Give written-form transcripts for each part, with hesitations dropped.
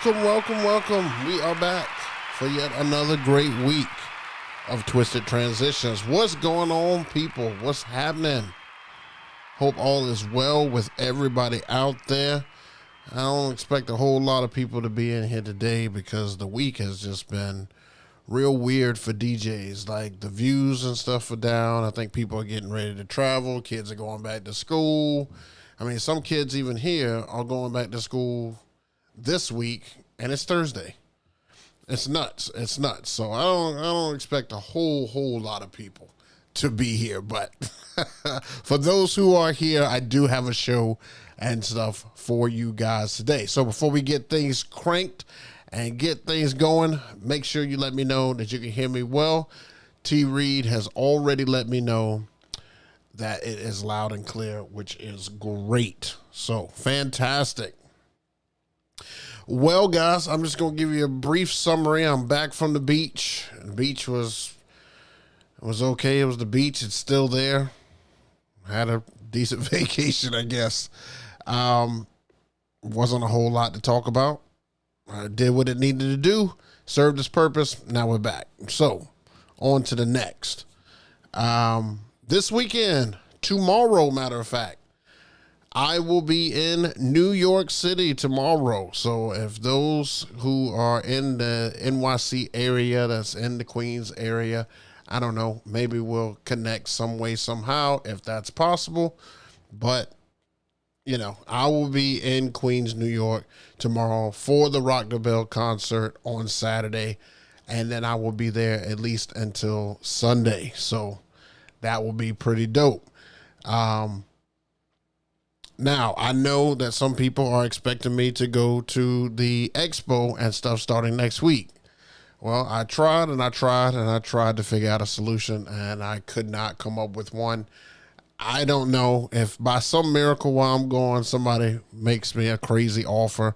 Welcome. We are back for yet another great week of Twisted Transitions. What's going on, people? What's happening? Hope all is well with everybody out there. I don't expect a whole lot of people to be in here today because the week has just been real weird for DJs. Like, the views and stuff are down. I think people are getting ready to travel. Kids are going back to school. I mean, some kids even here are going back to school this week, and it's Thursday. It's nuts. So I don't expect a whole lot of people to be here, but for those who are here, I do have a show and stuff for you guys today. So before we get things cranked and get things going, make sure you let me know that you can hear me well. T. Reed has already let me know that it is loud and clear, which is great. So fantastic. Well, guys, I'm just going to give you a brief summary. I'm back from the beach. The beach was okay. It was the beach. It's still there. Had a decent vacation, I guess. Wasn't a whole lot to talk about. I did what it needed to do, served its purpose. Now we're back. So, on to the next. This weekend, tomorrow, matter of fact, I will be in New York City tomorrow. So if those who are in the NYC area, that's in the Queens area, I don't know, maybe we'll connect some way, somehow, if that's possible. But, you know, I will be in Queens, New York tomorrow for the Rock the Bell concert on Saturday. And then I will be there at least until Sunday. So that will be pretty dope. Now, I know that some people are expecting me to go to the expo and stuff starting next week. Well, I tried to figure out a solution, and I could not come up with one. I don't know if by some miracle while I'm going, somebody makes me a crazy offer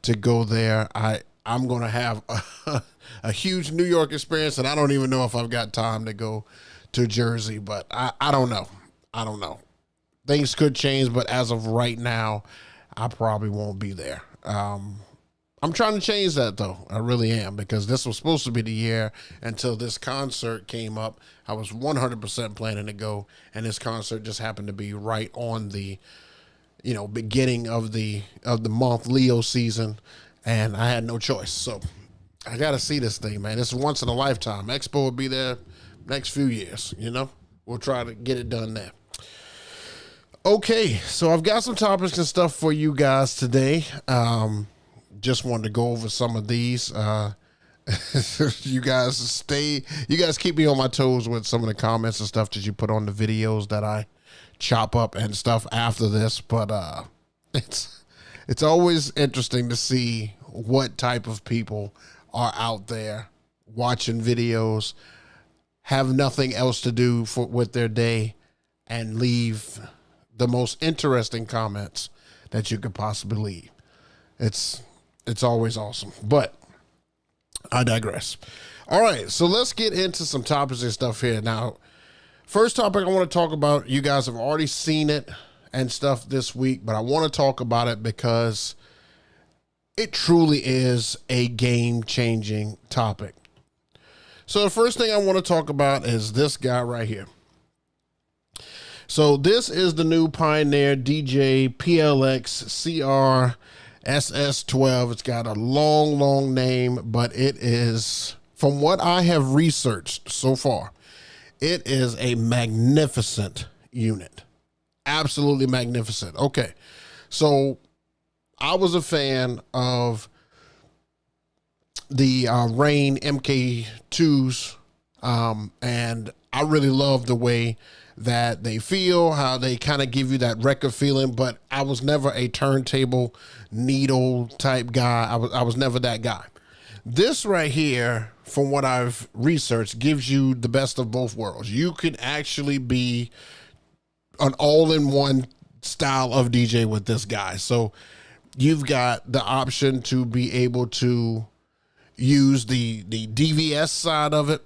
to go there. I'm going to have a huge New York experience, and I don't even know if I've got time to go to Jersey, but I don't know. Things could change, but as of right now, I probably won't be there. I'm trying to change that, though. I really am, because this was supposed to be the year until this concert came up. I was 100% planning to go, and this concert just happened to be right on the, beginning of the month, Leo season, and I had no choice. So I got to see this thing, man. This is once in a lifetime. Expo will be there next few years, We'll try to get it done there. Okay, so I've got some topics and stuff for you guys today. Just wanted to go over some of these. You guys keep me on my toes with some of the comments and stuff that you put on the videos that I chop up and stuff after this. But it's always interesting to see what type of people are out there watching videos, have nothing else to do with their day, and leave the most interesting comments that you could possibly leave. It's always awesome, but I digress. All right, so let's get into some topics and stuff here. Now, first topic I want to talk about, you guys have already seen it and stuff this week, but I want to talk about it because it truly is a game-changing topic. So the first thing I want to talk about is this guy right here. So this is the new Pioneer DJ PLX CRSS12. It's got a long name, but it is, from what I have researched so far, it is a magnificent unit. Absolutely magnificent. Okay, so I was a fan of the Rain MK2s, and I really love the way that they feel, how they kind of give you that record feeling, but I was never a turntable needle type guy. I was never that guy. This right here, from what I've researched, gives you the best of both worlds. You can actually be an all-in-one style of DJ with this guy. So you've got the option to be able to use the DVS side of it,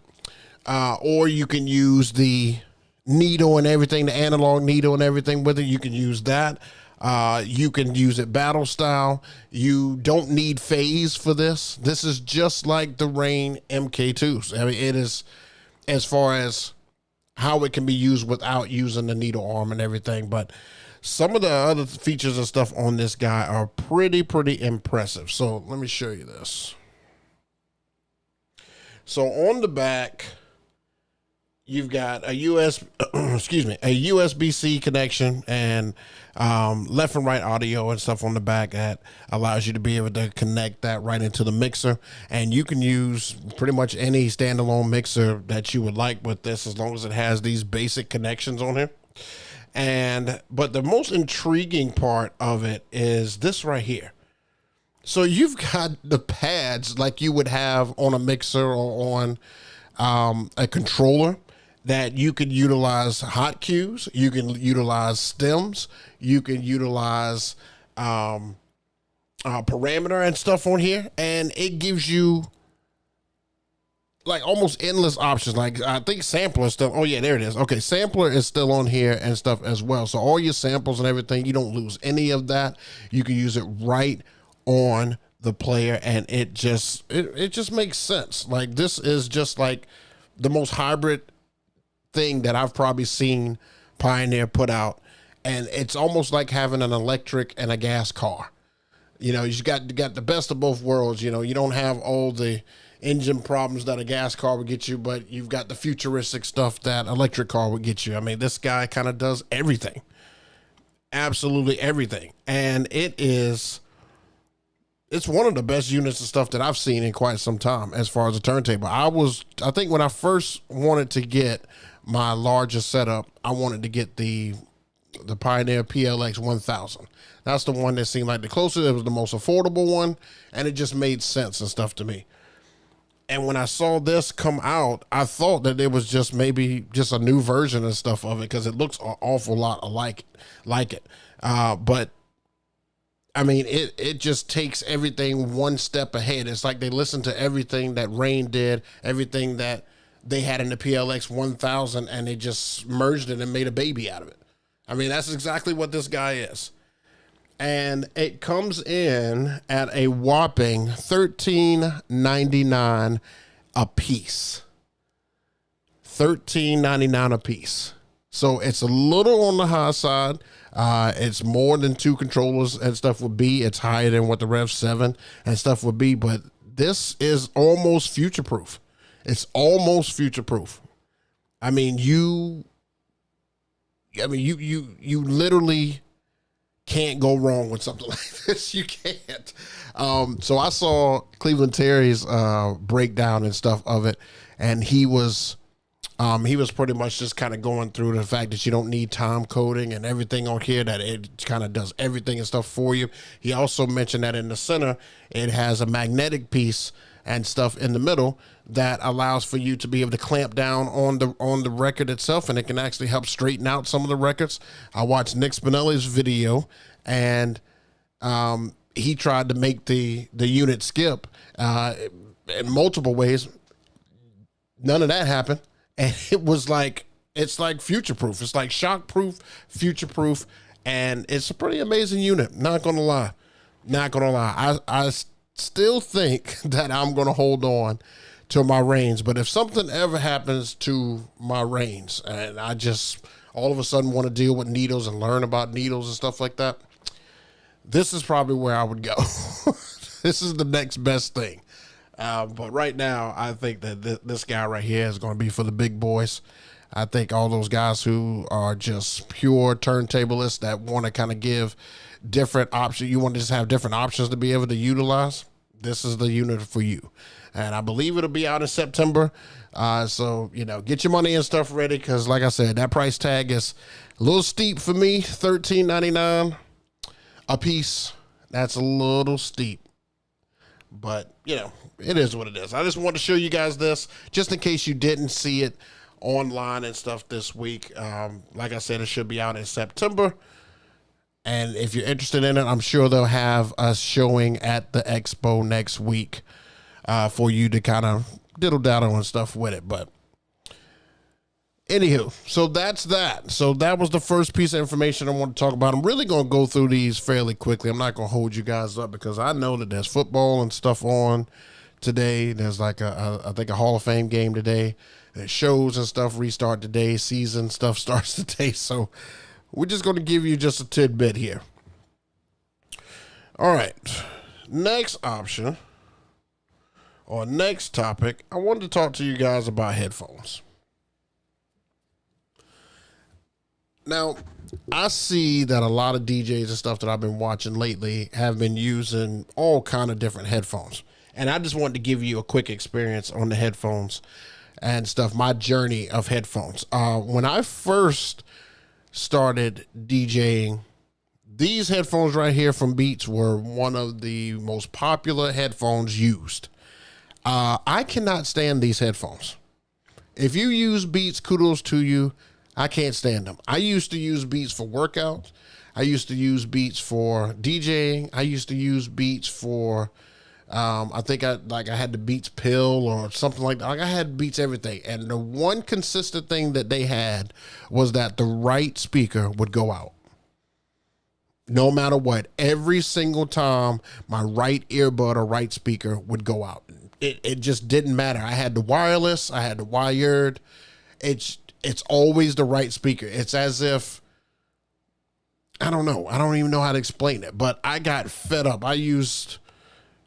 or you can use the needle and everything, the analog needle and everything with it. You can use that. You can use it battle style. You don't need phase for this. This is just like the Rane MK2s. I mean, it is, as far as how it can be used without using the needle arm and everything. But some of the other features and stuff on this guy are pretty impressive. So let me show you this. So on the back, you've got a USB-C connection and left and right audio and stuff on the back that allows you to be able to connect that right into the mixer. And you can use pretty much any standalone mixer that you would like with this, as long as it has these basic connections on here. But the most intriguing part of it is this right here. So you've got the pads like you would have on a mixer or on a controller, that you can utilize hot cues, you can utilize stems, you can utilize parameter and stuff on here, and it gives you like almost endless options. Like I think sampler stuff. Oh yeah, there it is. Okay, sampler is still on here and stuff as well. So all your samples and everything, you don't lose any of that. You can use it right on the player, and it just makes sense. Like this is just like the most hybrid thing that I've probably seen Pioneer put out, and it's almost like having an electric and a gas car. You know, you got the best of both worlds. You know, you don't have all the engine problems that a gas car would get you, but you've got the futuristic stuff that electric car would get you. I mean, this guy kind of does everything, absolutely everything, and it's one of the best units of stuff that I've seen in quite some time as far as a turntable. I think when I first wanted to get my largest setup, I wanted to get the Pioneer PLX 1000. That's the one that seemed like the closest. It was the most affordable one, and it just made sense and stuff to me. And when I saw this come out, I thought that it was just maybe just a new version and stuff of it, because it looks an awful lot like it. But I mean, it just takes everything one step ahead. It's like they listened to everything that Rane did, everything that they had in the PLX 1000, and they just merged it and made a baby out of it. I mean, that's exactly what this guy is. And it comes in at a whopping $13.99 a piece. $13.99 a piece. So it's a little on the high side. It's more than two controllers and stuff would be. It's higher than what the Rev 7 and stuff would be, but this is almost future-proof. It's almost future-proof. I mean, you literally can't go wrong with something like this. You can't. So I saw Cleveland Terry's breakdown and stuff of it, and he was pretty much just kind of going through the fact that you don't need time coding and everything on here, that it kind of does everything and stuff for you. He also mentioned that in the center, it has a magnetic piece and stuff in the middle that allows for you to be able to clamp down on the record itself, and it can actually help straighten out some of the records. I watched Nick Spinelli's video, and he tried to make the unit skip in multiple ways. None of that happened. And it was like, it's like future-proof. It's like shock-proof, future-proof, and it's a pretty amazing unit. Not going to lie. Not going to lie. I still think that I'm going to hold on to my Ranes, but if something ever happens to my Ranes, and I just all of a sudden want to deal with needles and learn about needles and stuff like that, this is probably where I would go. This is the next best thing. But right now, I think that this guy right here is going to be for the big boys. I think all those guys who are just pure turntablists that want to kind of give different options, you want to just have different options to be able to utilize, this is the unit for you. And I believe it'll be out in September. So, you know, get your money and stuff ready, because like I said, that price tag is a little steep for me. $13.99 a piece. That's a little steep. But, you know, it is what it is. I just wanted to show you guys this just in case you didn't see it online and stuff this week. Like I said, it should be out in September. And if you're interested in it, I'm sure they'll have us showing at the expo next week for you to kind of diddle daddle and stuff with it. But Anywho, so that's that. So that was the first piece of information I want to talk about. I'm really going to go through these fairly quickly. I'm not going to hold you guys up because I know that there's football and stuff on today. There's like I think a Hall of Fame game today. There's shows and stuff restart today. Season stuff starts today. So we're just going to give you just a tidbit here. All right. Next option or next topic, I wanted to talk to you guys about headphones. Now, I see that a lot of DJs and stuff that I've been watching lately have been using all kind of different headphones. And I just wanted to give you a quick experience on the headphones and stuff, my journey of headphones. When I first started DJing, these headphones right here from Beats were one of the most popular headphones used. I cannot stand these headphones. If you use Beats, kudos to you. I can't stand them. I used to use Beats for workouts. I used to use Beats for DJing. I used to use Beats for, I think I had the Beats pill or something like that. Like I had Beats everything. And the one consistent thing that they had was that the right speaker would go out. No matter what, every single time my right earbud or right speaker would go out. It just didn't matter. I had the wireless, I had the wired. It's always the right speaker. It's as if, I don't know. I don't even know how to explain it, but I got fed up. I used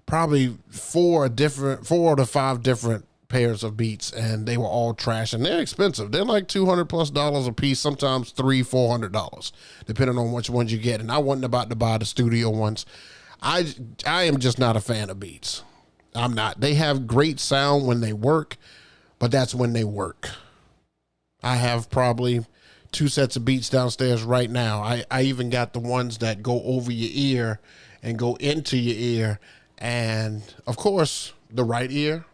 probably 4 to 5 different pairs of Beats, and they were all trash, and they're expensive. They're like $200+ a piece, sometimes $300-$400, depending on which ones you get. And I wasn't about to buy the studio ones. I am just not a fan of Beats. I'm not. They have great sound when they work, but that's when they work. I have probably 2 sets of Beats downstairs right now. I even got the ones that go over your ear and go into your ear. And of course, the right ear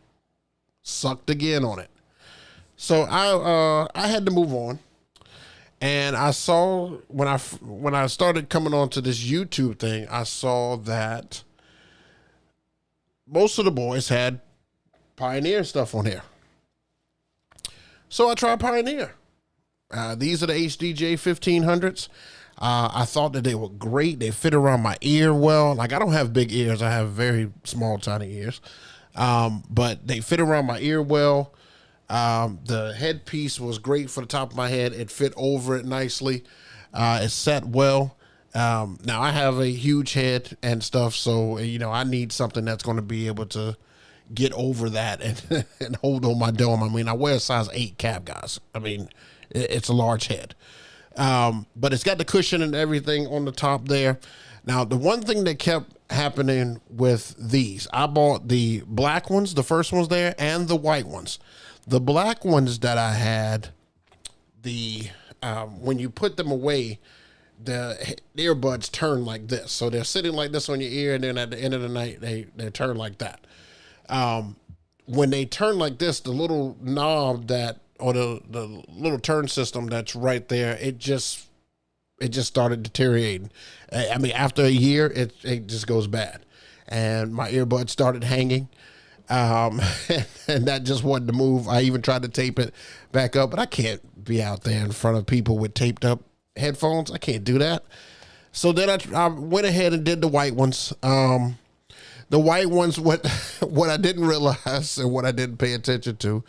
sucked again on it. So I had to move on. And I saw when I started coming onto this YouTube thing, I saw that most of the boys had Pioneer stuff on here. So I tried Pioneer. These are the HDJ 1500s. I thought that they were great. They fit around my ear well. Like I don't have big ears. I have very small, tiny ears. But they fit around my ear well. The headpiece was great for the top of my head. It fit over it nicely. It sat well. Now I have a huge head and stuff. So, I need something that's going to be able to get over that and hold on my dome. I mean, I wear a size 8 cap, guys. I mean, it's a large head. But it's got the cushion and everything on the top there. Now, the one thing that kept happening with these, I bought the black ones, the first ones there, and the white ones. The black ones that I had, when you put them away, the earbuds turn like this. So they're sitting like this on your ear, and then at the end of the night, they turn like that. When they turn like this, the little knob or the little turn system that's right there, it just started deteriorating. I mean, after a year, it just goes bad. And my earbuds started hanging. And that just wasn't the move. I even tried to tape it back up, but I can't be out there in front of people with taped up headphones. I can't do that. So then I went ahead and did the white ones. The white ones, what I didn't realize and what I didn't pay attention to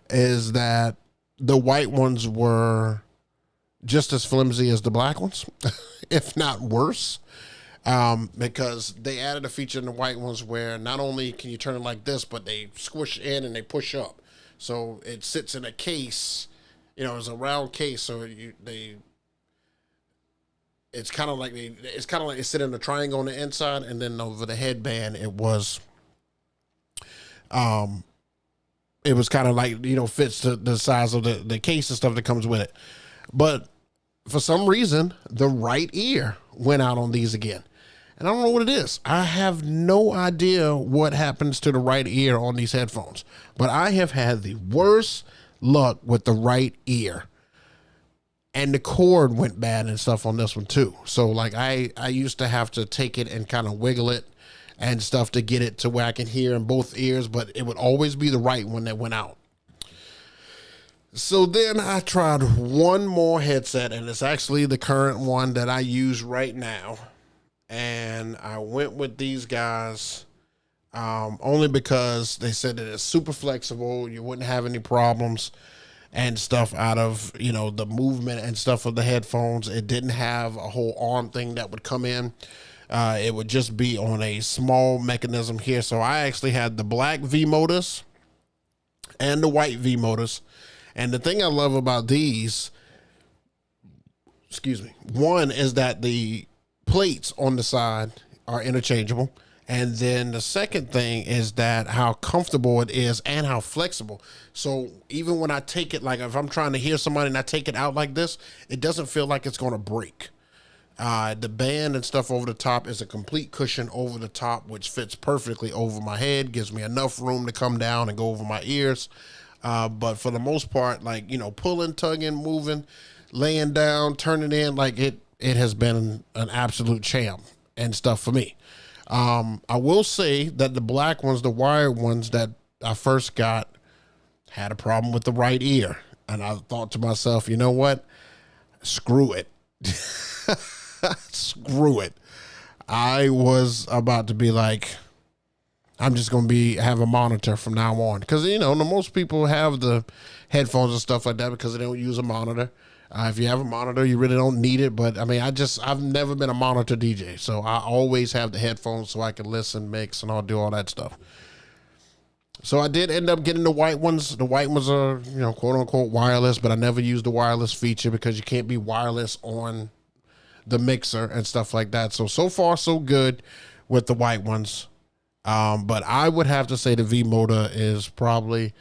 is that the white ones were just as flimsy as the black ones, if not worse, because they added a feature in the white ones where not only can you turn it like this, but they squish in and they push up. So it sits in a case, it's a round case. So it's kind of like they sit in a triangle on the inside, and then over the headband, it was kind of like, fits the size of the case and stuff that comes with it. But for some reason, the right ear went out on these again. And I don't know what it is. I have no idea what happens to the right ear on these headphones. But I have had the worst luck with the right ear. And the cord went bad and stuff on this one too. So like I used to have to take it and kind of wiggle it and stuff to get it to where I can hear in both ears, but it would always be the right one that went out. So then I tried one more headset, and it's actually the current one that I use right now. And I went with these guys only because they said that it's super flexible. You wouldn't have any problems and stuff out of, the movement and stuff of the headphones. It didn't have a whole arm thing that would come in. It would just be on a small mechanism here. So I actually had the black V motors and the white V motors. And the thing I love about these, one is that the plates on the side are interchangeable. And then the second thing is that how comfortable it is and how flexible. So even when I take it, like if I'm trying to hear somebody and I take it out like this, it doesn't feel like it's going to break. The band and stuff over the top is a complete cushion over the top, which fits perfectly over my head, gives me enough room to come down and go over my ears. But for the most part, like, pulling, tugging, moving, laying down, turning in, like it has been an absolute champ and stuff for me. I will say that the black ones, the wired ones that I first got, had a problem with the right ear. And I thought to myself, you know what? Screw it. Screw it. I was about to be like, I'm just going to have a monitor from now on. Because, most people have the headphones and stuff like that because they don't use a monitor. If you have a monitor, you really don't need it. But, I mean, I've never been a monitor DJ. So I always have the headphones so I can listen, mix, and I'll do all that stuff. So I did end up getting the white ones. The white ones are, quote unquote wireless, but I never used the wireless feature because you can't be wireless on the mixer and stuff like that. So far, so good with the white ones. But I would have to say the V motor is probably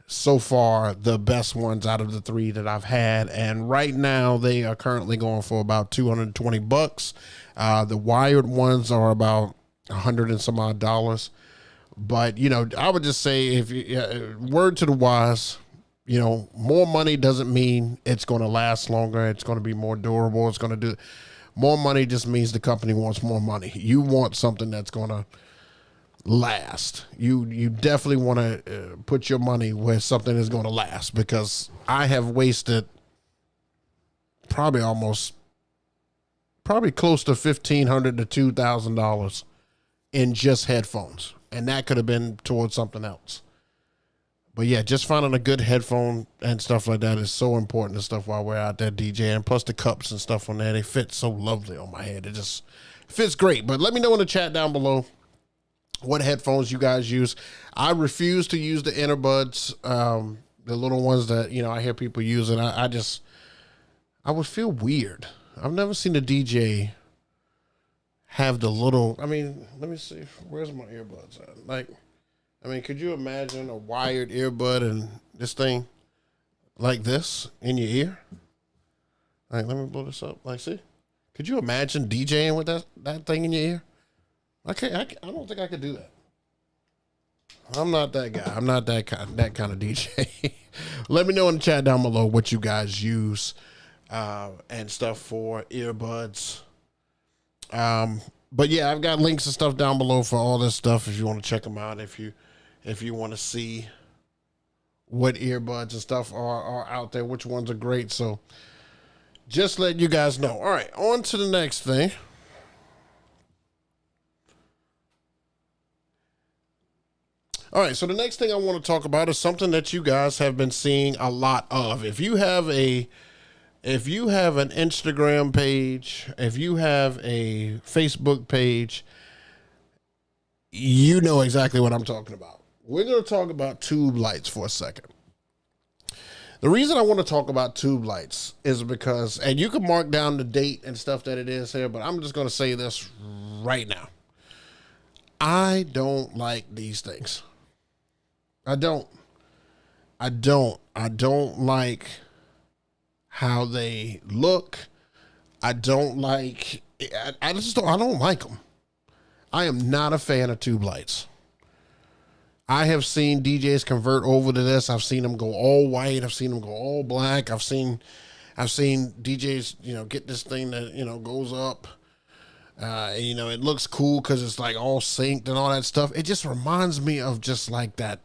so far the best ones out of the three that I've had. And right now they are currently going for about $220. The wired ones are about $100 and some odd dollars. But, I would just say if you, word to the wise, more money doesn't mean it's going to last longer. It's going to be more durable. It's going to do more money just means the company wants more money. You want something that's going to last. You definitely want to put your money where something is going to last, because I have wasted probably close to $1,500 to $2,000 in just headphones. And that could have been towards something else. But yeah, just finding a good headphone and stuff like that is so important and stuff while we're out there DJing. Plus the cups and stuff on there, they fit so lovely on my head. It just fits great. But let me know in the chat down below what headphones you guys use. I refuse to use the Interbuds, the little ones that, I hear people using. I would feel weird. I've never seen a DJ have the little, let me see, where's my earbuds at? Could you imagine a wired earbud and this thing like this in your ear? Let me blow this up. See? Could you imagine DJing with that thing in your ear? I don't think I could do that. I'm not that guy. I'm not that kind of DJ. Let me know in the chat down below what you guys use and stuff for earbuds. But yeah, I've got links and stuff down below for all this stuff if you want to check them out. If you want to see what earbuds and stuff are out there, which ones are great. So just let you guys know. All right, on to the next thing. All right, so the next thing I want to talk about is something that you guys have been seeing a lot of. If you have an Instagram page, if you have a Facebook page, you know exactly what I'm talking about. We're going to talk about tube lights for a second. The reason I want to talk about tube lights is because, and you can mark down the date and stuff that it is here, but I'm just going to say this right now. I don't like these things. I don't like how they look. I don't like, I don't like them. I am not a fan of tube lights. I have seen DJs convert over to this. I've seen them go all white. I've seen them go all black. I've seen DJs, get this thing that, goes up. It looks cool because it's like all synced and all that stuff. It just reminds me of just like that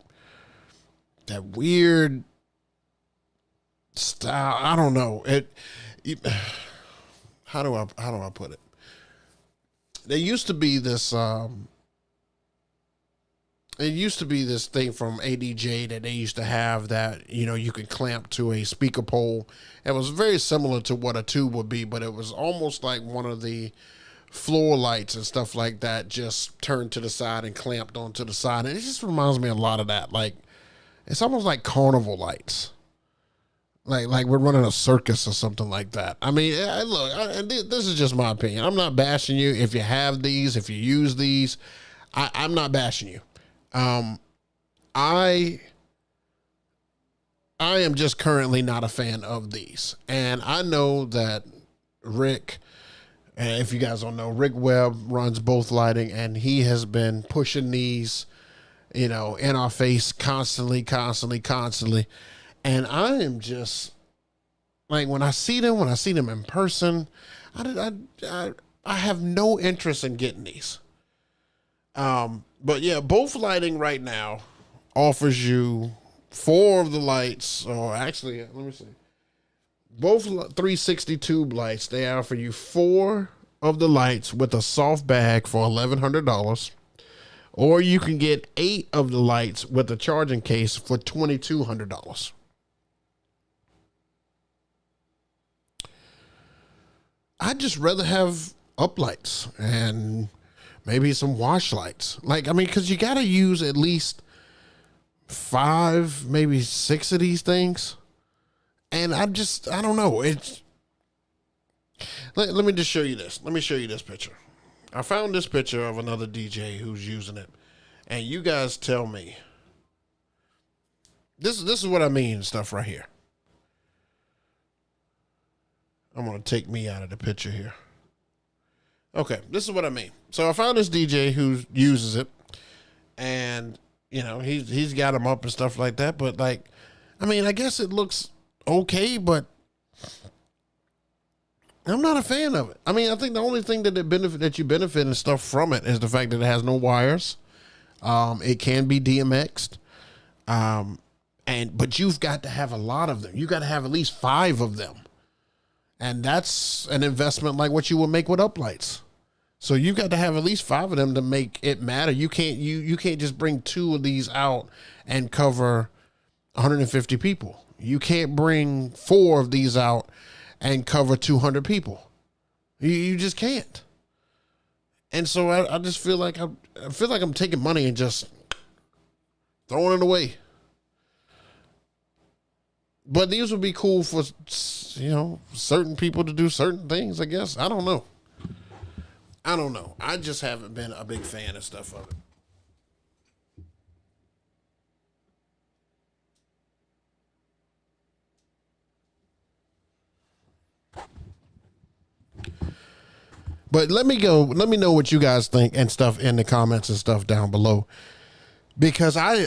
weird style. I don't know it. How do I put it? There used to be this. It used to be this thing from ADJ that they used to have that, you could clamp to a speaker pole. It was very similar to what a tube would be, but it was almost like one of the floor lights and stuff like that just turned to the side and clamped onto the side. And it just reminds me a lot of that. Like, it's almost like carnival lights. Like we're running a circus or something like that. I mean, look, this is just my opinion. I'm not bashing you. If you have these, if you use these, I'm not bashing you. I am just currently not a fan of these. And I know that Rick, if you guys don't know, Rick Webb runs Both Lighting, and he has been pushing these, in our face constantly. And I am just like, when I see them in person, I have no interest in getting these. But yeah, Both Lighting right now offers you 4 of the lights, or actually, let me see. Both 360 tube lights, they offer you 4 of the lights with a soft bag for $1,100. Or you can get 8 of the lights with a charging case for $2,200. I'd just rather have uplights and maybe some wash lights. Because you got to use at least 5, maybe 6 of these things. And I don't know. Let me just show you this. Let me show you this picture. I found this picture of another DJ who's using it. And you guys tell me. This is what I mean, stuff right here. I'm going to take me out of the picture here. Okay, this is what I mean. So I found this DJ who uses it, and he's got them up and stuff like that. But I guess it looks okay, but I'm not a fan of it. I think the only thing that you benefit and stuff from it is the fact that it has no wires. It can be DMX'd, but you've got to have a lot of them. You got to have at least 5 of them. And that's an investment like what you would make with uplights. So you've got to have at least 5 of them to make it matter. You can't just bring 2 of these out and cover 150 people. You can't bring 4 of these out and cover 200 people. You just can't. And so I just feel like I'm taking money and just throwing it away. But these would be cool for, certain people to do certain things, I guess. I don't know. I just haven't been a big fan of stuff of it. But let me know what you guys think and stuff in the comments and stuff down below. Because I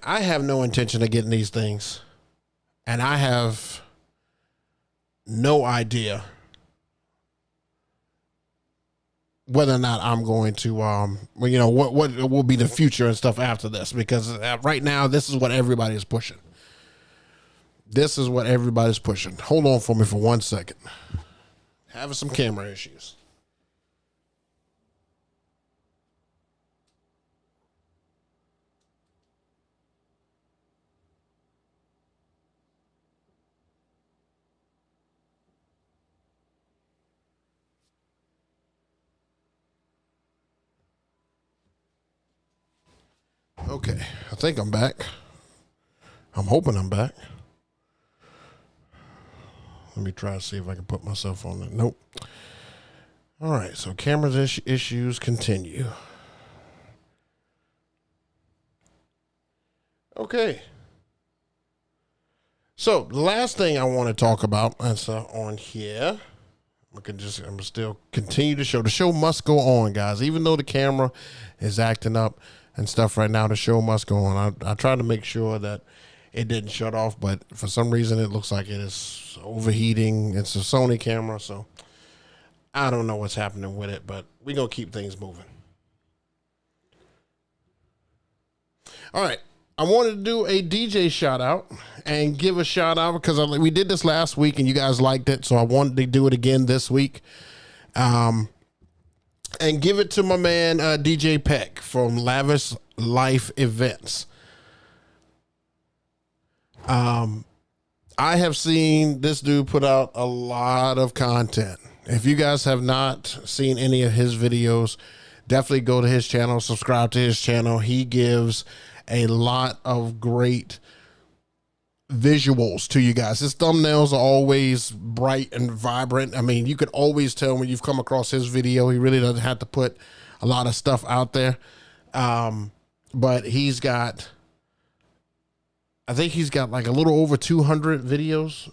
have no intention of getting these things. And I have no idea whether or not I'm going to, what will be the future and stuff after this. Because right now, this is what everybody's pushing. Hold on for me for 1 second. Having some camera issues. Okay, I think I'm back. I'm hoping I'm back. Let me try to see if I can put myself on it. Nope. All right, so camera issues continue. Okay. So the last thing I want to talk about is on here. I'm still continue to show. The show must go on, guys. Even though the camera is acting up and stuff right now, the show must go on. I tried to make sure that it didn't shut off, but for some reason it looks like it is overheating. It's a Sony camera, so I don't know what's happening with it, but we're going to keep things moving. All right. I wanted to do a DJ shout out and give a shout out because we did this last week and you guys liked it. So I wanted to do it again this week. And give it to my man, DJ Peck from Lavish Life Events. I have seen this dude put out a lot of content. If you guys have not seen any of his videos, definitely go to his channel, subscribe to his channel. He gives a lot of great visuals to you guys. His thumbnails are always bright and vibrant. I mean, you could always tell when you've come across his video. He really doesn't have to put a lot of stuff out there. But he's got, I think he's got like a little over 200 videos,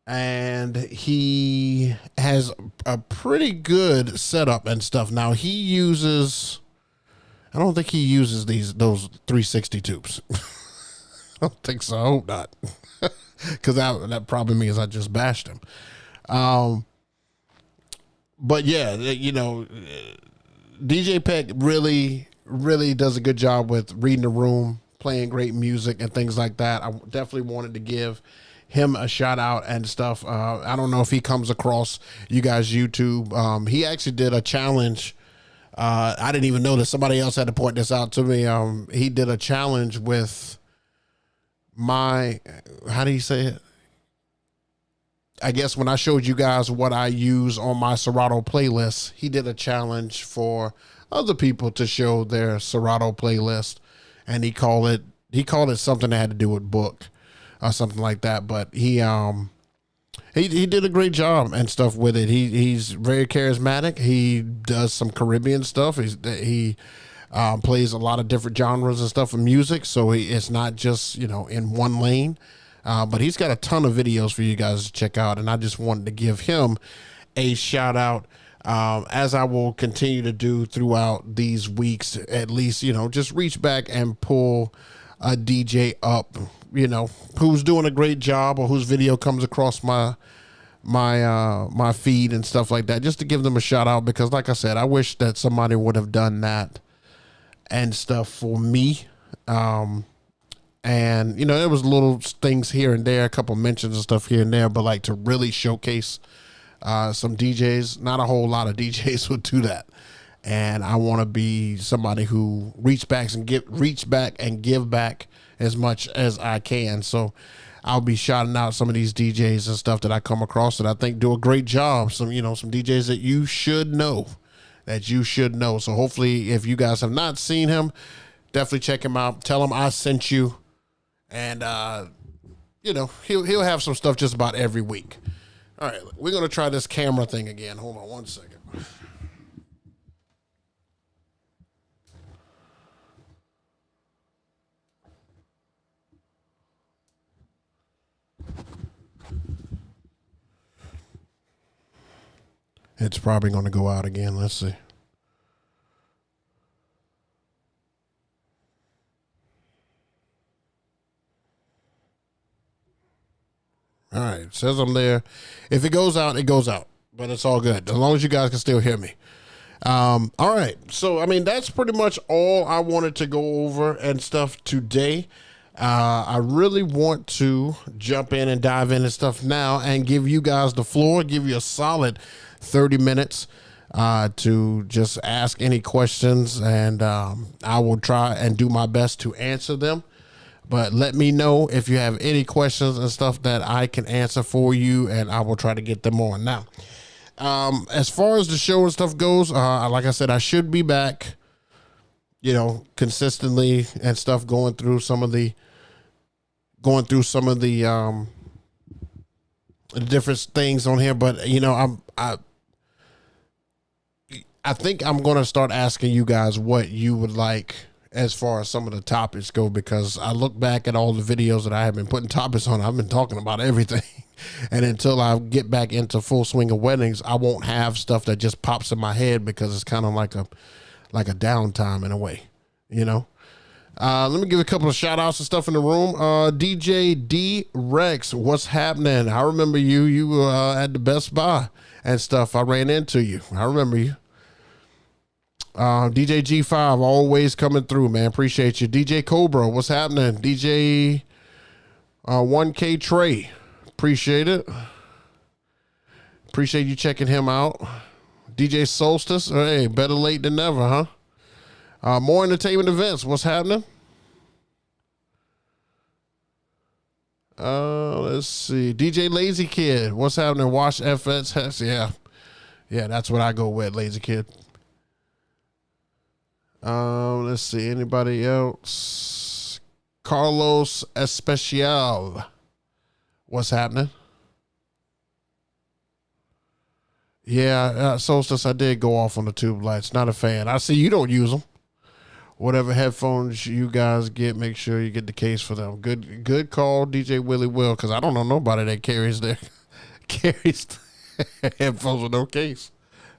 and he has a pretty good setup and stuff. Now he uses, I don't think he uses those 360 tubes. I don't think so. I hope not. Because that probably means I just bashed him. But yeah, you know, DJ Peck really, really does a good job with reading the room, playing great music and things like that. I definitely wanted to give him a shout out and stuff. I don't know if he comes across you guys YouTube. He actually did a challenge. I didn't even know that somebody else had to point this out to me. He did a challenge with my, how do you say it? I guess when I showed you guys what I use on my Serato playlist, he did a challenge for other people to show their Serato playlist, and he called it something that had to do with book or something like that. But he did a great job and stuff with it. He's very charismatic. He does some Caribbean stuff. He plays a lot of different genres and stuff of music, so it's not just, you know, in one lane. But he's got a ton of videos for you guys to check out, and I just wanted to give him a shout out, as I will continue to do throughout these weeks. At least, you know, just reach back and pull a DJ up, you know, who's doing a great job or whose video comes across my feed and stuff like that, just to give them a shout out, because like I said, I wish that somebody would have done that and stuff for me. And you know, there was little things here and there, a couple mentions and stuff here and there, but like to really showcase some DJs, not a whole lot of DJs would do that. And I want to be somebody who reach back and give back as much as I can. So I'll be shouting out some of these DJs and stuff that I come across that I think do a great job. Some DJs that you should know. So hopefully, if you guys have not seen him, definitely check him out. Tell him I sent you. And, you know, he'll have some stuff just about every week. All right, we're going to try this camera thing again. Hold on one second. It's probably going to go out again. Let's see. All right, it says I'm there. If it goes out, it goes out. But it's all good, as long as you guys can still hear me. All right, so, I mean, that's pretty much all I wanted to go over and stuff today. I really want to jump in and dive in and stuff now and give you guys the floor, give you a solid 30 minutes to just ask any questions, and I will try and do my best to answer them. But let me know if you have any questions and stuff that I can answer for you, and I will try to get them on. Now, as far as the show and stuff goes, like I said, I should be back, you know, consistently and stuff, going through some of the different things on here. But, you know, I think I'm going to start asking you guys what you would like as far as some of the topics go, because I look back at all the videos that I have been putting topics on. I've been talking about everything. And until I get back into full swing of weddings, I won't have stuff that just pops in my head, because it's kind of like a downtime in a way, you know. Let me give a couple of shout outs and stuff in the room. DJ D Rex, what's happening? I remember you were at the Best Buy and stuff. I ran into you. I remember you. DJ G5 always coming through, man. Appreciate you. DJ Cobra, what's happening? DJ 1K Trey, appreciate it. Appreciate you checking him out. DJ Solstice, hey, better late than never, huh? More entertainment events, what's happening? Let's see. DJ Lazy Kid, what's happening? Wash FS Hex, yeah, that's what I go with, Lazy Kid. Let's see. Anybody else? Carlos Especial, what's happening? Yeah, Solstice, I did go off on the tube lights. Not a fan. I see you don't use them. Whatever headphones you guys get, make sure you get the case for them. Good call, DJ Willie Will, because I don't know nobody that carries headphones with no case.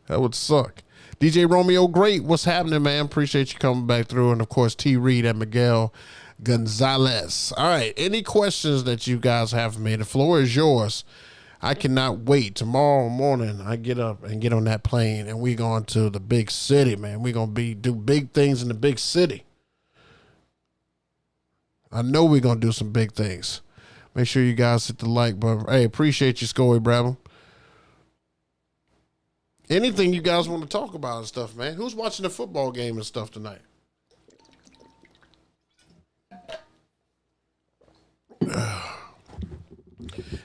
That would suck. DJ Romeo Great, what's happening, man? Appreciate you coming back through. And, of course, T. Reed and Miguel Gonzalez. All right, any questions that you guys have for me? The floor is yours. I cannot wait. Tomorrow morning, I get up and get on that plane, and we going to the big city, man. We're going to do big things in the big city. I know we're going to do some big things. Make sure you guys hit the like button. Hey, appreciate you, Scoey Brabham. Anything you guys want to talk about and stuff, man. Who's watching the football game and stuff tonight?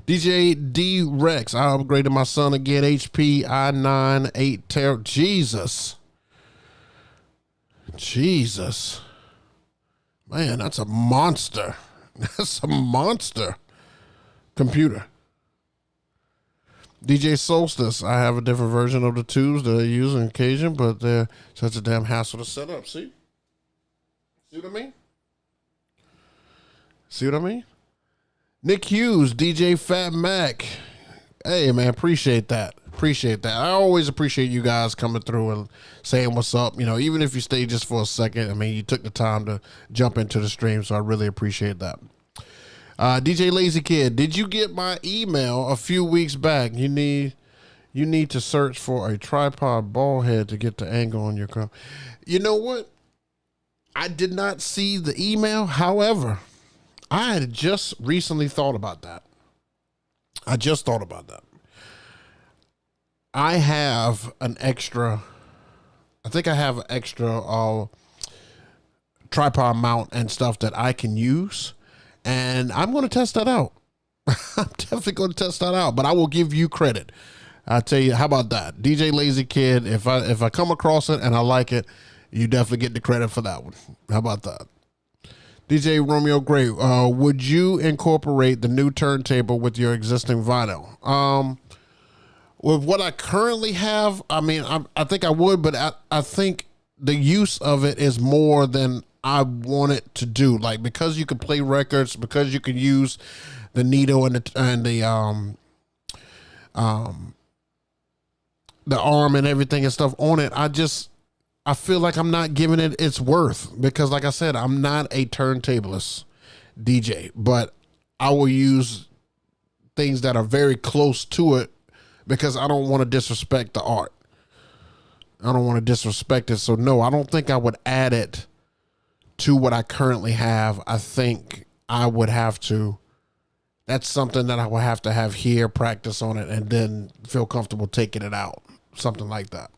DJ D Rex, I upgraded my son again. HP i9 8 tera. Jesus, man, that's a monster. That's a monster computer. DJ Solstice, I have a different version of the tubes that I use on occasion, but they're such a damn hassle to set up. See what I mean? See what I mean? Nick Hughes, DJ Fat Mac. Hey, man, appreciate that. Appreciate that. I always appreciate you guys coming through and saying what's up. You know, even if you stay just for a second, I mean, you took the time to jump into the stream, so I really appreciate that. DJ Lazy Kid, did you get my email a few weeks back? You need to search for a tripod ball head to get the angle on your car. You know what? I did not see the email. However, I had just recently thought about that. I have an extra tripod mount and stuff that I can use, and I'm going to test that out. I'm definitely going to test that out, but I will give you credit. I'll tell you, how about that? DJ Lazy Kid, if I come across it and I like it, you definitely get the credit for that one. How about that? DJ Romeo Gray, would you incorporate the new turntable with your existing vinyl? With what I currently have, I mean, I think I would, but I think the use of it is more than I want it to do. Like, because you can play records, because you can use the needle and the arm and everything and stuff on it, I feel like I'm not giving it its worth, because like I said, I'm not a turntablist DJ, but I will use things that are very close to it because I don't want to disrespect the art. I don't want to disrespect it. So no, I don't think I would add it to what I currently have. I think I would have to, that's something that I would have to have here, practice on it, and then feel comfortable taking it out. Something like that.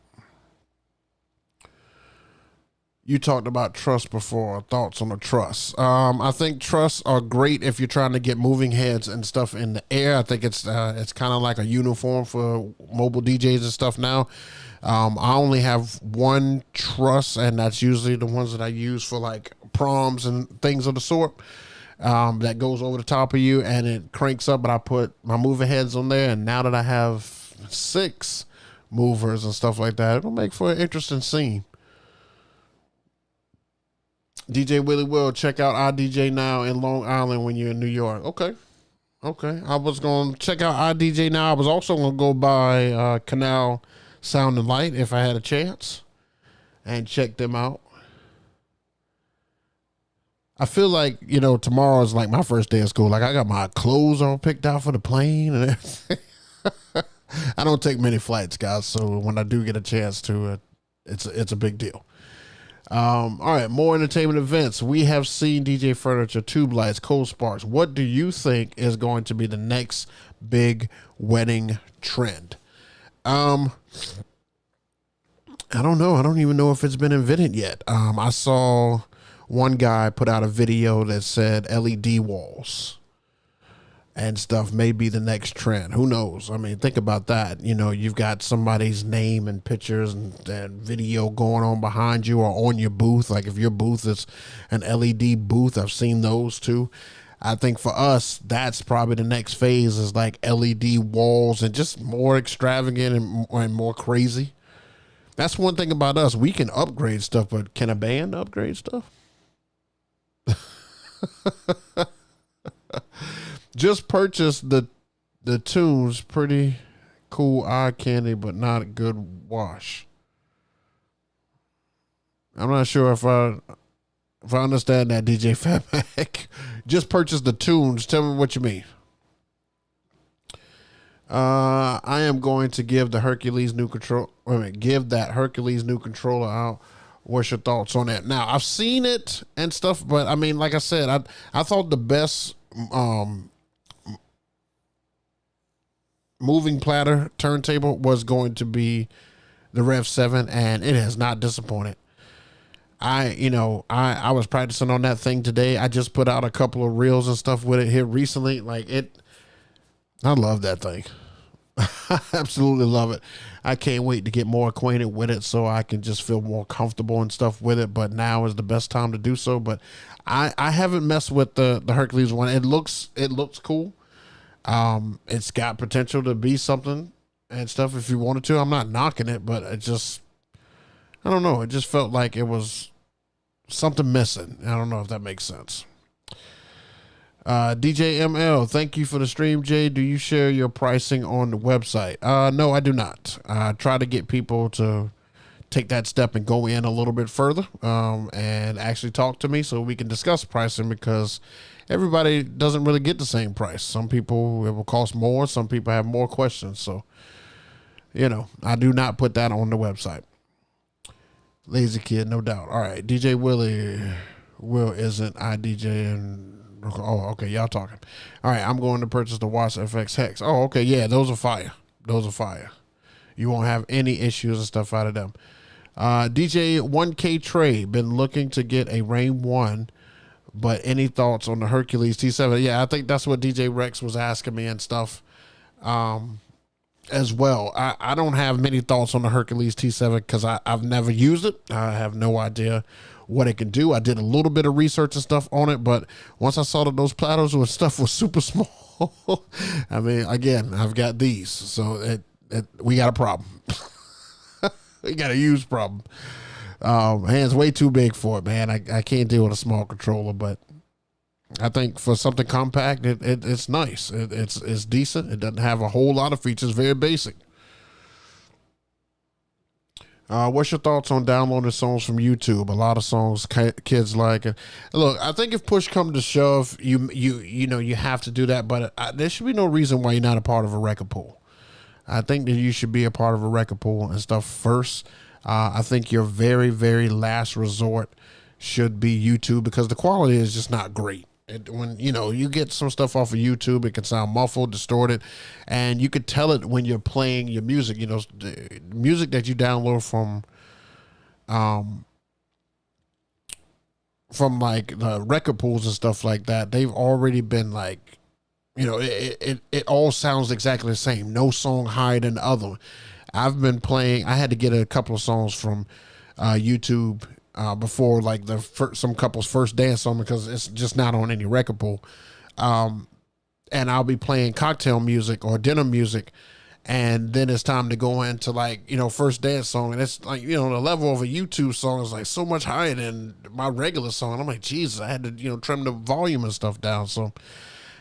You talked about truss before. Thoughts on the truss? I think truss are great if you're trying to get moving heads and stuff in the air. I think it's kind of like a uniform for mobile DJs and stuff now. I only have one truss, and that's usually the ones that I use for like proms and things of the sort. That goes over the top of you and it cranks up. But I put my moving heads on there, and now that I have 6 movers and stuff like that, it'll make for an interesting scene. DJ Willie Will, check out iDJ Now in Long Island when you're in New York. Okay. I was going to check out iDJ Now. I was also going to go by Canal Sound and Light if I had a chance and check them out. I feel like, tomorrow is like my first day of school. Like, I got my clothes all picked out for the plane and everything. I don't take many flights, guys. So when I do get a chance to, it's a big deal. All right, more entertainment events. We have seen DJ Furniture, Tube Lights, Cold Sparks. What do you think is going to be the next big wedding trend? I don't know. I don't even know if it's been invented yet. I saw one guy put out a video that said LED walls and stuff may be the next trend. Who knows? I mean, think about that. You know, you've got somebody's name and pictures and video going on behind you or on your booth. Like if your booth is an LED booth, I've seen those too. I think for us, that's probably the next phase is like LED walls and just more extravagant and more crazy. That's one thing about us. We can upgrade stuff, but can a band upgrade stuff? Just purchased the tunes. Pretty cool eye candy, but not a good wash. I'm not sure if I understand that, DJ Fatback. Just purchased the tunes. Tell me what you mean. I am going to give the Hercules new control. Give that Hercules new controller out. What's your thoughts on that? Now I've seen it and stuff, but I mean, like I said, I thought the best moving platter turntable was going to be the Rev 7, and it has not disappointed. I was practicing on that thing today. I just put out a couple of reels and stuff with it here recently. I love that thing. I absolutely love it. I can't wait to get more acquainted with it so I can just feel more comfortable and stuff with it. But now is the best time to do so. But I haven't messed with the Hercules one. It looks cool. It's got potential to be something and stuff if you wanted to. I'm not knocking it, but I don't know. It just felt like it was something missing. I don't know if that makes sense. DJ ML, thank you for the stream, Jay. Do you share your pricing on the website? No, I do not. I try to get people to take that step and go in a little bit further and actually talk to me so we can discuss pricing, because everybody doesn't really get the same price. Some people, it will cost more. Some people have more questions. So, I do not put that on the website. Lazy kid, no doubt. All right, DJ Will isn't I DJ and oh, okay, y'all talking. All right, I'm going to purchase the Watch FX Hex. Oh, okay, yeah, those are fire. Those are fire. You won't have any issues and stuff out of them. DJ 1K Trey, been looking to get a Rain 1, but any thoughts on the Hercules T7? Yeah, I think that's what DJ Rex was asking me and stuff as well. I don't have many thoughts on the Hercules T7 because I've never used it. I have no idea what it can do. I did a little bit of research and stuff on it, but once I saw that those platters and stuff was super small, I mean, again, I've got these, so we got a problem. We got a huge problem. Hands way too big for it, man. I can't deal with a small controller, but I think for something compact, it's nice. It's decent. It doesn't have a whole lot of features. Very basic. What's your thoughts on downloading songs from YouTube? A lot of songs kids like. Look, I think if push come to shove, you have to do that, but there should be no reason why you're not a part of a record pool. I think that you should be a part of a record pool and stuff first. I think your very, very last resort should be YouTube, because the quality is just not great. When you get some stuff off of YouTube, it can sound muffled, distorted, and you could tell it when you're playing your music. The music that you download from like the record pools and stuff like that, they've already been like, it all sounds exactly the same. No song higher than the other. I've been playing. I had to get a couple of songs from YouTube before, like some couple's first dance song, because it's just not on any record pool. And I'll be playing cocktail music or dinner music, and then it's time to go into first dance song, and it's like, the level of a YouTube song is like so much higher than my regular song. I'm like, Jesus, I had to trim the volume and stuff down. So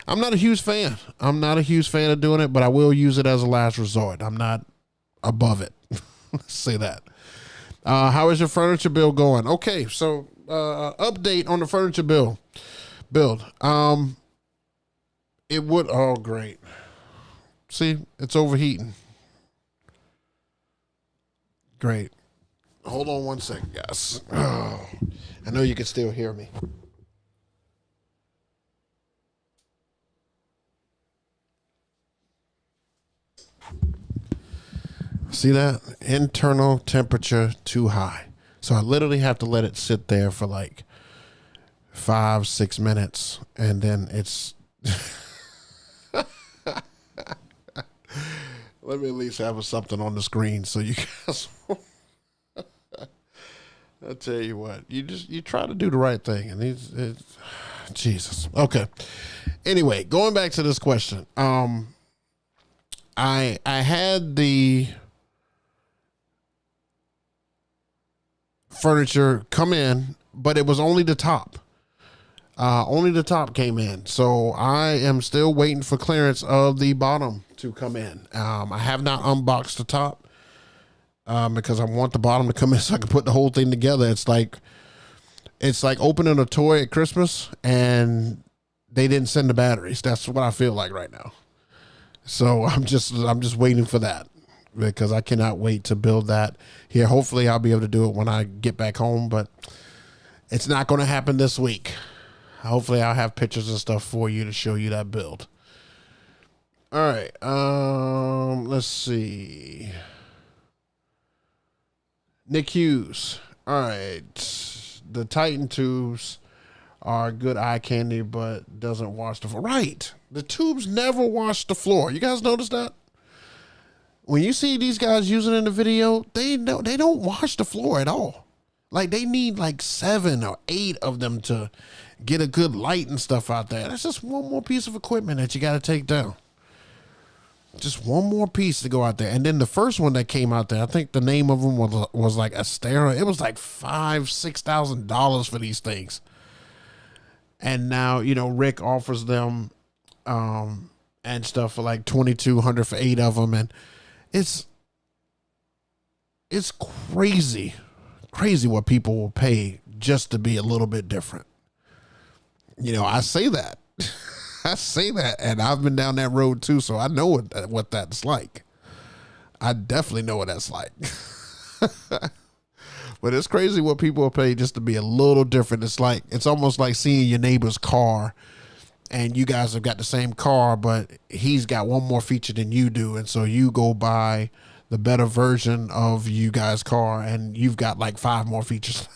I'm not a huge fan. I'm not a huge fan of doing it, but I will use it as a last resort. I'm not above it. Let's say that. How is your furniture build going? Okay, so update on the furniture build. It would. Oh, great. See, it's overheating. Great. Hold on one second, guys. Oh, I know you can still hear me. See that? Internal temperature too high. So I literally have to let it sit there for like 5-6 minutes, and then it's let me at least have something on the screen so you guys I'll tell you what, you try to do the right thing, and it's Jesus. Okay. Anyway, going back to this question. I had the furniture come in, but it was only the top. Only the top came in. So I am still waiting for clearance of the bottom to come in. I have not unboxed the top because I want the bottom to come in so I can put the whole thing together. It's like opening a toy at Christmas and they didn't send the batteries. That's what I feel like right now. So I'm just waiting for that, because I cannot wait to build that here. Hopefully I'll be able to do it when I get back home, but it's not going to happen this week. Hopefully I'll have pictures and stuff for you to show you that build. All right. Let's see. Nick Hughes. All right. The Titan tubes are good eye candy, but doesn't wash the floor. Right. The tubes never wash the floor. You guys notice that? When you see these guys using it in the video, they don't wash the floor at all. Like, they need like 7 or 8 of them to get a good light and stuff out there. That's just one more piece of equipment that you got to take down. Just one more piece to go out there. And then the first one that came out there, I think the name of them was like Astera. It was like $5,000-$6,000 for these things. And now, Rick offers them and stuff for like $2,200 for 8 of them, and it's crazy what people will pay just to be a little bit different. I say that. I say that, and I've been down that road too, so I know what that's like. I definitely know what that's like. But it's crazy what people will pay just to be a little different. It's almost like seeing your neighbor's car, and you guys have got the same car, but he's got one more feature than you do, and so you go buy the better version of you guys' car, and you've got like 5 more features.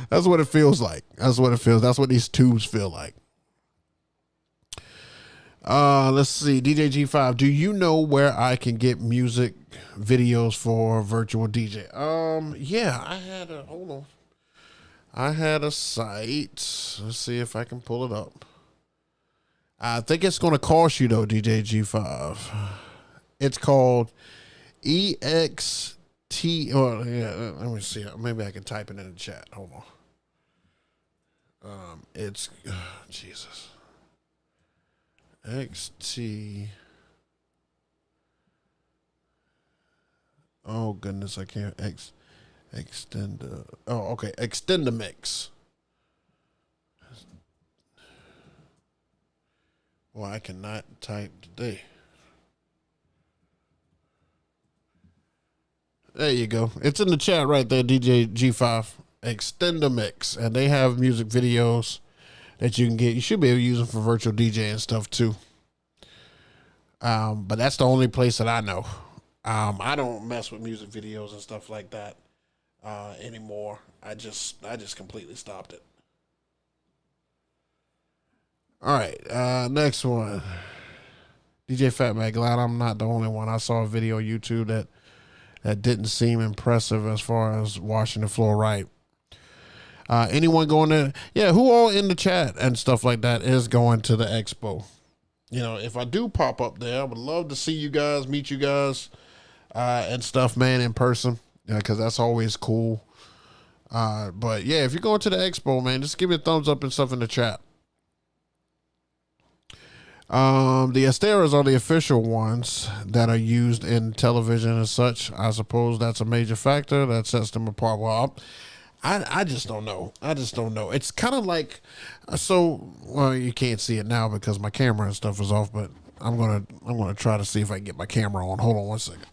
That's what it feels like. That's what these tubes feel like. Let's see. DJ G5, do you know where I can get music videos for virtual DJ? Yeah, I had a site. Let's see if I can pull it up. I think it's going to cost you though, DJ G5. It's called EXT. Or yeah, let me see. Maybe I can type it in the chat. Hold on. It's Jesus. XT. Oh goodness, I can't extend. Okay, extend the mix. Well, I cannot type today. There you go. It's in the chat right there, DJ G5. Extend the mix, and they have music videos that you can get. You should be able to use them for virtual DJ and stuff too. But that's the only place that I know. I don't mess with music videos and stuff like that anymore. I just completely stopped it. All right, next one. DJ Fatman, glad I'm not the only one. I saw a video on YouTube that didn't seem impressive as far as washing the floor right. Anyone going there? Yeah, who all in the chat and stuff like that is going to the expo? If I do pop up there, I would love to see you guys, meet you guys, and stuff, man, in person, because that's always cool. But yeah, if you're going to the expo, man, just give me a thumbs up and stuff in the chat. The Asteras are the official ones that are used in television and such. I suppose that's a major factor that sets them apart. Well, I just don't know. It's kind of like, well, you can't see it now because my camera and stuff is off, but I'm gonna try to see if I can get my camera on. Hold on one second.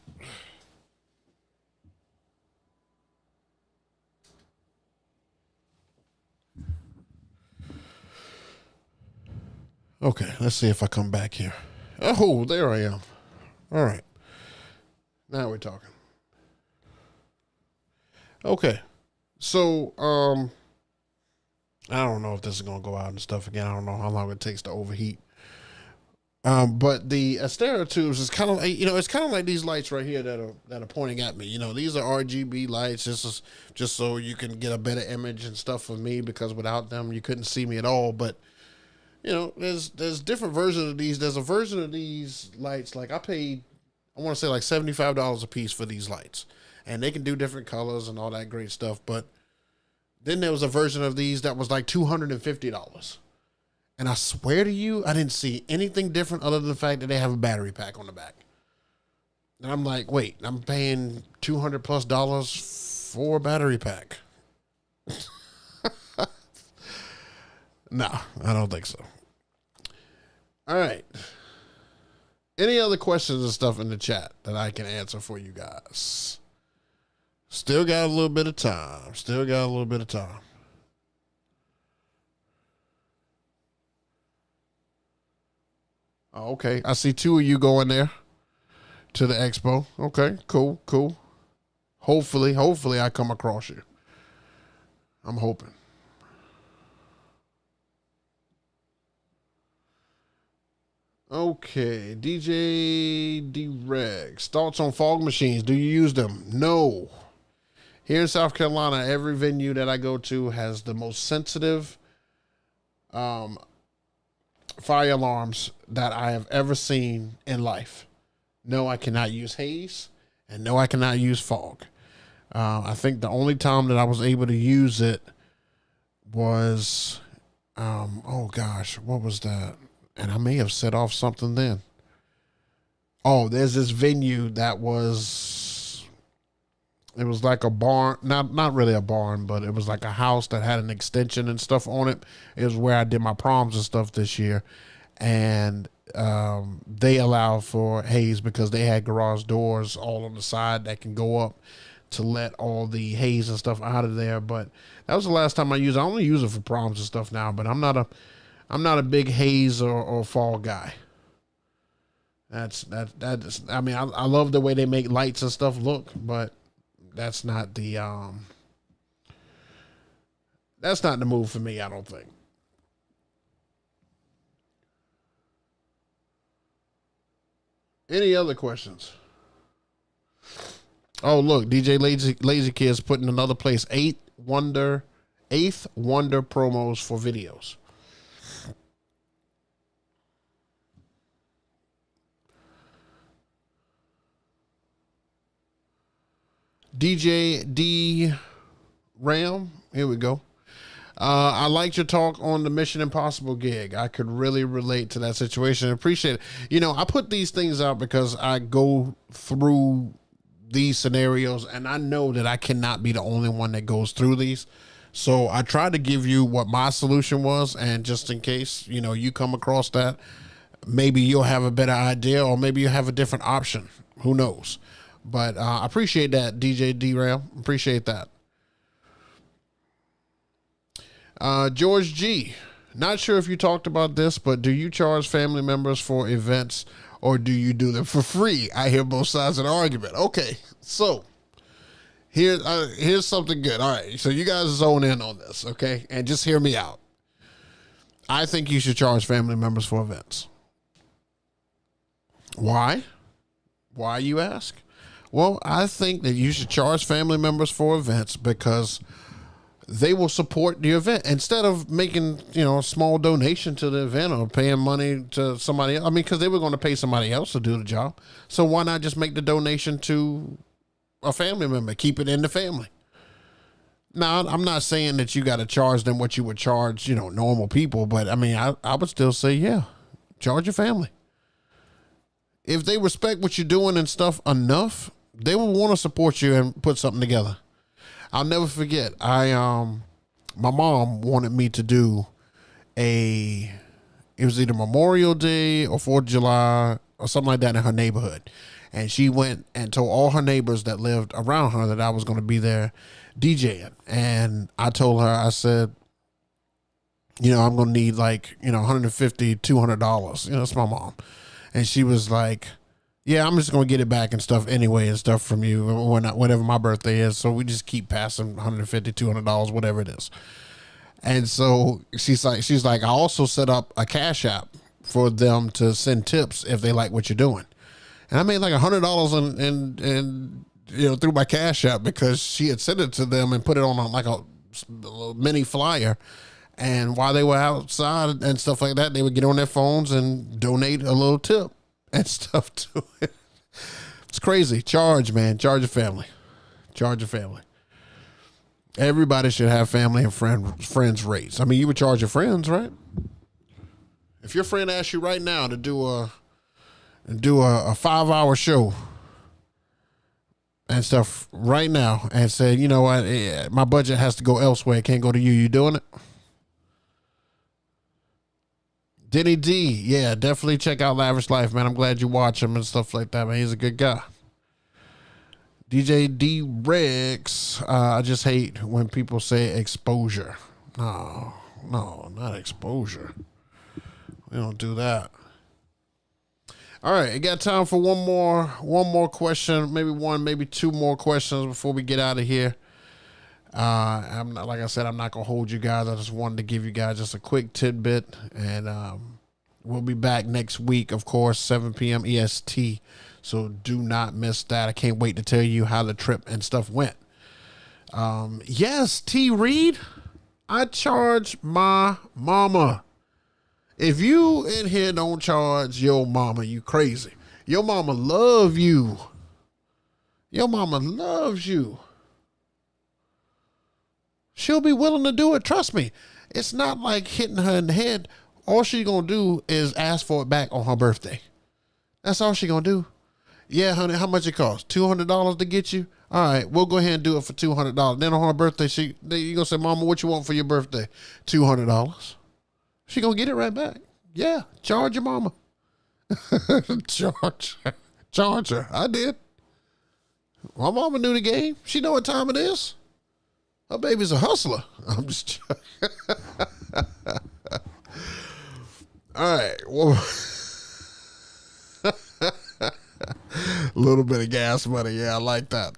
Okay, let's see if I come back here. Oh, there I am. All right. Now we're talking. Okay. So, I don't know if this is gonna go out and stuff again. I don't know how long it takes to overheat. But the Astera tubes is kind of like, it's kind of like these lights right here that are pointing at me. These are RGB lights. This is just so you can get a better image and stuff of me, because without them you couldn't see me at all. But there's different versions of these. There's a version of these lights, like I paid, I want to say like $75 a piece for these lights, and they can do different colors and all that great stuff. But then there was a version of these that was like $250. And I swear to you, I didn't see anything different other than the fact that they have a battery pack on the back. And I'm like, wait, I'm paying $200+ for a battery pack. No, I don't think so. All right. Any other questions and stuff in the chat that I can answer for you guys? Still got a little bit of time. Oh, okay. I see two of you going there to the expo. Okay, cool. Hopefully I come across you. I'm hoping. Okay, DJ D-Rex. Thoughts on fog machines? Do you use them? No. Here in South Carolina, every venue that I go to has the most sensitive fire alarms that I have ever seen in life. No, I cannot use haze, and no, I cannot use fog. I think the only time that I was able to use it was, oh gosh, what was that? And I may have set off something then. Oh, there's this venue that it was like a barn, not really a barn, but it was like a house that had an extension and stuff on it. It was where I did my proms and stuff this year. And they allow for haze because they had garage doors all on the side that can go up to let all the haze and stuff out of there. But that was the last time I used it. I only use it for proms and stuff now, but I'm not a big haze or fall guy. I mean, I love the way they make lights and stuff look, but that's not the move for me, I don't think. Any other questions? Oh, look, DJ Lazy Kid's putting another place, eighth wonder promos for videos. DJ D Ram, here we go. I liked your talk on the Mission Impossible gig. I could really relate to that situation. Appreciate it. I put these things out because I go through these scenarios and I know that I cannot be the only one that goes through these. So I tried to give you what my solution was, and just in case, you come across that, maybe you'll have a better idea, or maybe you have a different option. Who knows? But I appreciate that, DJ D-Rail. Appreciate that. George G. Not sure if you talked about this, but do you charge family members for events, or do you do them for free? I hear both sides of the argument. Okay, so here's something good. All right, so you guys zone in on this, okay? And just hear me out. I think you should charge family members for events. Why? Why, you ask? Well, I think that you should charge family members for events because they will support the event instead of making, a small donation to the event or paying money to somebody else. I mean, because they were going to pay somebody else to do the job. So why not just make the donation to a family member? Keep it in the family. Now, I'm not saying that you got to charge them what you would charge, normal people. But I mean, I would still say, yeah, charge your family. If they respect what you're doing and stuff enough, they will want to support you and put something together. I'll never forget. My mom wanted me to do it was either Memorial Day or 4th of July or something like that in her neighborhood. And she went and told all her neighbors that lived around her that I was going to be there DJing. And I told her, I said, I'm going to need like, $150, $200. It's my mom. And she was like, yeah, I'm just going to get it back and stuff anyway and stuff from you whenever my birthday is. So we just keep passing $150, $200, whatever it is. And so she's like, I also set up a Cash App for them to send tips if they like what you're doing. And I made like $100 and through my Cash App because she had sent it to them and put it on like a mini flyer. And while they were outside and stuff like that, they would get on their phones and donate a little tip and stuff to it. It's crazy. Charge, man. Charge your family. Charge your family. Everybody should have family and friends rates. I mean, you would charge your friends, right? If your friend asks you right now to do a 5-hour show and stuff right now and said, you know what, my budget has to go elsewhere. It can't go to you. You doing it? Denny D, yeah, definitely check out Lavish Life, man. I'm glad you watch him and stuff like that, man. He's a good guy. DJ D Rex, I just hate when people say exposure. No, not exposure. We don't do that. All right, I got time for one more question, maybe two more questions before we get out of here. I'm not, like I said, I'm not gonna hold you guys. I just wanted to give you guys just a quick tidbit, and we'll be back next week, of course, 7 p.m. EST. So do not miss that. I can't wait to tell you how the trip and stuff went. Yes, T. Reed, I charge my mama. If you in here don't charge your mama, you crazy. Your mama love you. Your mama loves you. She'll be willing to do it. Trust me. It's not like hitting her in the head. All she gonna do is ask for it back on her birthday. That's all she gonna do. Yeah, honey, how much it cost? $200 to get you? All right, we'll go ahead and do it for $200. Then on her birthday, you gonna say, Mama, what you want for your birthday? $200. She gonna get it right back. Yeah, charge your mama. Charge her. I did. My mama knew the game. She know what time it is. Her baby's a hustler. I'm just all right. Well, a little bit of gas money. Yeah, I like that.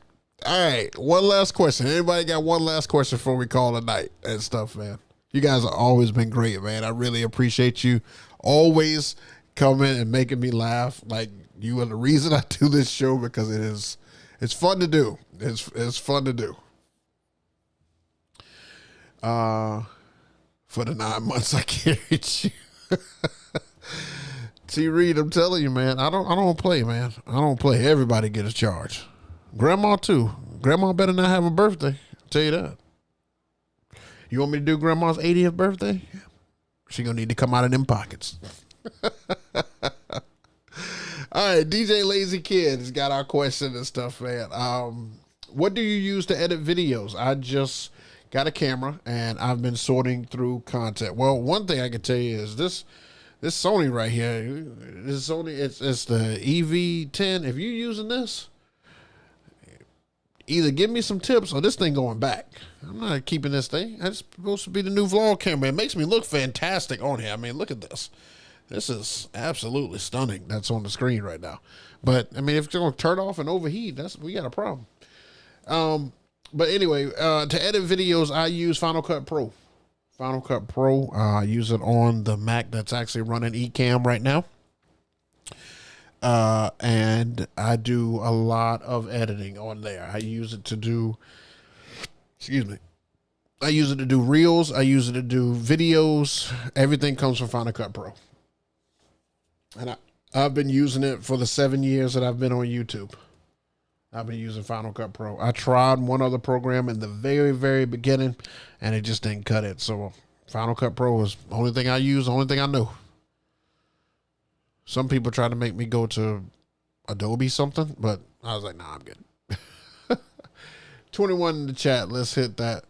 All right. One last question. Anybody got one last question before we call it a night and stuff, man? You guys have always been great, man. I really appreciate you always coming and making me laugh. Like, you are the reason I do this show because it's fun to do. It's fun to do. For the 9 months I carried you. T. Reed, I'm telling you, man, I don't play, man. I don't play. Everybody get a charge. Grandma too. Grandma better not have a birthday. I'll tell you that. You want me to do Grandma's 80th birthday? She gonna need to come out of them pockets. All right, DJ Lazy Kid has got our question and stuff, man. What do you use to edit videos? I just got a camera and I've been sorting through content. Well, one thing I can tell you is this Sony right here. This Sony, it's the EV10. If you're using this, either give me some tips or this thing going back. I'm not keeping this thing. It's supposed to be the new vlog camera. It makes me look fantastic on here. I mean, look at this. This is absolutely stunning. That's on the screen right now. But I mean, if it's going to turn off and overheat, we got a problem. But anyway, to edit videos, I use Final Cut Pro. Final Cut Pro. I use it on the Mac that's actually running Ecamm right now. And I do a lot of editing on there. I use it to do, I use it to do reels. I use it to do videos. Everything comes from Final Cut Pro. And I've been using it for the 7 years that I've been on YouTube. I've been using Final Cut Pro. I tried one other program in the very, very beginning, and it just didn't cut it. So Final Cut Pro is the only thing I use, the only thing I know. Some people try to make me go to Adobe something, but I was like, nah, I'm good. 21 in the chat. Let's hit that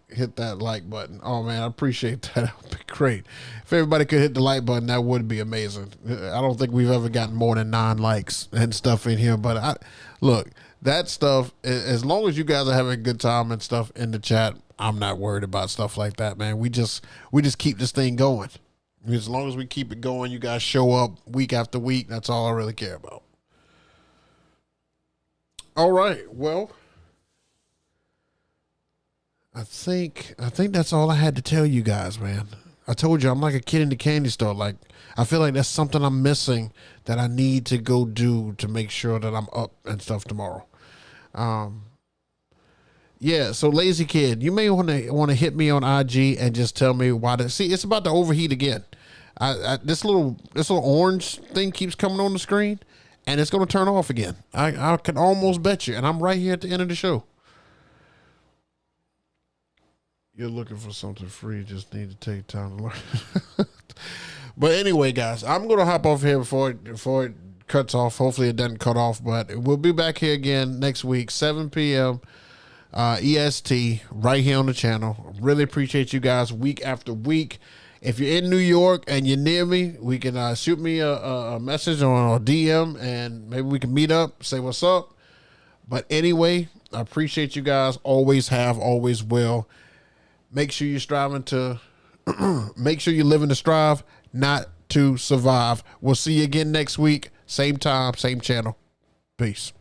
like button. Oh man, I appreciate that. That would be great. If everybody could hit the like button, that would be amazing. I don't think we've ever gotten more than 9 likes and stuff in here, but look, that stuff, as long as you guys are having a good time and stuff in the chat, I'm not worried about stuff like that, man. We just keep this thing going. As long as we keep it going, you guys show up week after week. That's all I really care about. All right. Well, I think that's all I had to tell you guys, man. I told you I'm like a kid in the candy store. Like, I feel like that's something I'm missing that I need to go do to make sure that I'm up and stuff tomorrow. Yeah, so Lazy Kid, you may want to hit me on IG and just tell me why. See, it's about to overheat again. This little orange thing keeps coming on the screen, and it's going to turn off again. I can almost bet you, and I'm right here at the end of the show. You're looking for something free, just need to take time to learn. But anyway, guys, I'm going to hop off here before it cuts off. Hopefully it doesn't cut off, but we'll be back here again next week, 7 p.m. EST, right here on the channel. Really appreciate you guys week after week. If you're in New York and you're near me, we can shoot me a message on a DM, and maybe we can meet up, say what's up. But anyway, I appreciate you guys. Always have, always will. Make sure you're striving to, make sure you're living to strive, not to survive. We'll see you again next week. Same time, same channel. Peace.